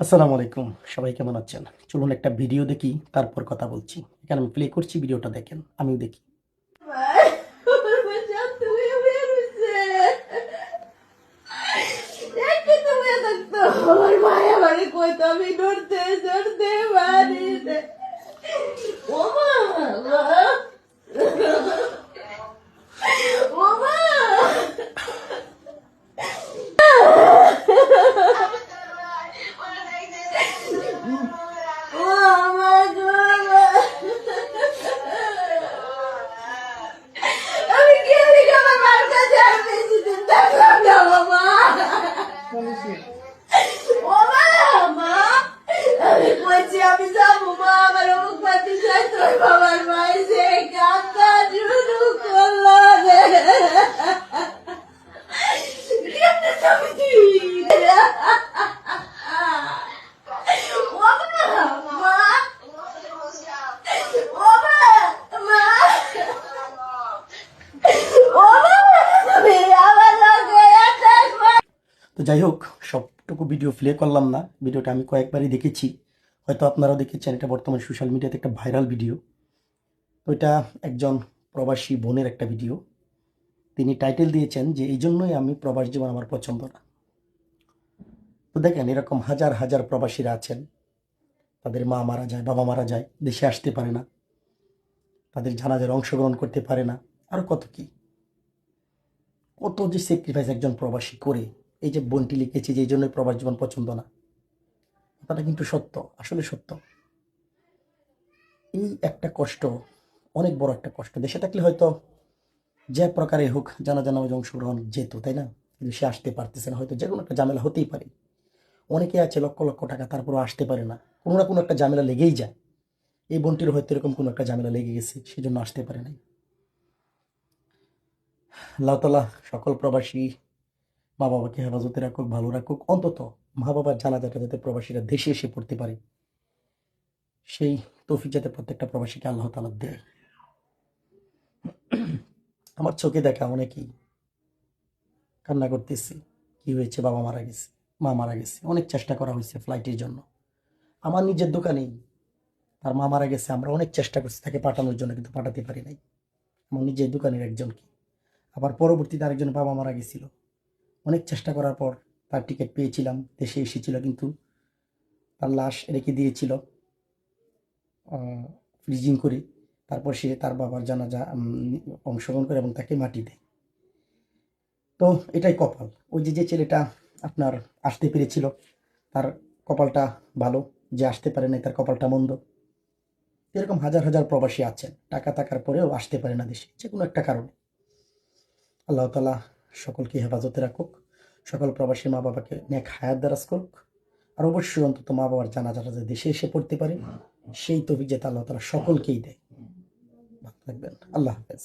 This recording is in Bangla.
আসসালামু আলাইকুম। সবাই কেমন আছেন? চলুন একটা ভিডিও দেখি, তারপর কথা বলছি। এখানে আমি প্লে করছি, ভিডিওটা দেখেন, আমিও দেখি। আমার মায়া বাড়ি কইতো আমি ধরতে ধরতে বাড়িতে ও মা ও মা ও আমার আমি কি আমার মার কাছে আর বেশি দিন থাকলাম না বাবা ও মা আমি কইছি আমি যাবো মা আমার মুখ পাতি চাই তোর বাবার মায়ের যে কান্না শুরু করলো রে কেমনে যাবি তুই ও মা ও মা ও তুমি আমার লগে থাকবা তো যাই হোক, সবটুকু ভিডিও প্লে করলাম না। ভিডিওটা আমি কয়েকবারই দেখেছি, হয়তো আপনারাও দেখেছেন। এটা বর্তমানে সোশ্যাল মিডিয়াতে একটা ভাইরাল ভিডিও। তো এটা একজন প্রবাসী বোনের একটা ভিডিও। তিনি টাইটেল দিয়েছেন যে এই জন্যই আমি প্রবাস জীবন আমার পছন্দ না। তো দেখেন, এরকম হাজার হাজার প্রবাসীরা আছেন, তাদের মা মারা যায়, বাবা মারা যায়, দেশে আসতে পারে না, তাদের জানাজায় অংশগ্রহণ করতে পারে না, আরও কত কি, কত যে স্যাক্রিফাইস একজন প্রবাসী করে। এই যে বোনটি লিখেছে যে এই জন্যই প্রবাস জীবন পছন্দ না, কথাটা কিন্তু সত্য, আসলে সত্য। এই একটা কষ্ট, অনেক বড় একটা কষ্ট। দেশে থাকলে হয়তো যে প্রকারে হোক জানাজা নামাজে অংশগ্রহণ যেত, তাই না? কিন্তু সে আসতে পারতেছে না, হয়তো যে কোনো একটা ঝামেলা হতেই পারে। অনেকে আছে লক্ষ লক্ষ টাকা, তারপরও আসতে পারে না, কোনো না কোনো একটা ঝামেলা লেগেই যায়। এই বোনটির হয়তো এরকম কোনো একটা ঝামেলা লেগে গেছে, সেজন্য আসতে পারে নাই। আল্লাহ তাআলা সকল প্রবাসী মা বাবাকে হেফাজতে রাখুক, ভালো রাখুক। অন্তত মা বাবার জানাজাটা যাতে প্রবাসীরা দেশে এসে পড়তে পারে, সেই তৌফিক যাতে প্রত্যেকটা প্রবাসীকে আল্লাহ তাআলা দেয়। আমার চোখে দেখা অনেকেই কান্না করতেছি, কি হয়েছে, বাবা মারা গেছে, মা মারা গেছে। অনেক চেষ্টা করা হয়েছে ফ্লাইটের জন্য। আমার নিজের দোকানেই তার মা মারা গেছে, আমরা অনেক চেষ্টা করছি তাকে পাঠানোর জন্য, কিন্তু পাঠাতে পারি নাই। আমার নিজের দোকানের একজনকে। আবার পরবর্তীতে আরেকজন বাবা মারা গেছিল, অনেক চেষ্টা করার পর তার টিকিট পেয়েছিলাম, দেশে এসেছিল, কিন্তু তার লাশ রেখে দিয়েছিল ফ্রিজিং করে। তারপর সে তার বাবার জানাজা অংশগ্রহণ করে এবং তাকে মাটি দেয়। তো এটাই কপাল। ওই যে যে ছেলেটা আপনার আসতে পেরেছিল, তার কপালটা ভালো, যে আসতে পারে নাই তার কপালটা মন্দ। এরকম হাজার হাজার প্রবাসী আছেন, টাকা থাকার পরেও আসতে পারে না দেশে, যে কোনো একটা কারণে। আল্লাহ তাআলা সকলকে হেফাজতে রাখুক, সকল প্রবাসী মা বাবাকে নেক হায়াত দারাজ করুক। আর অবশ্যই অন্তত মা বাবার জানাজাটা যে দেশে এসে পড়তে পারে, সেই তৌফিক যাতে আল্লাহ তাআলা সকলকেই দেয়। ভালো থাকবেন। আল্লাহ হাফেজ।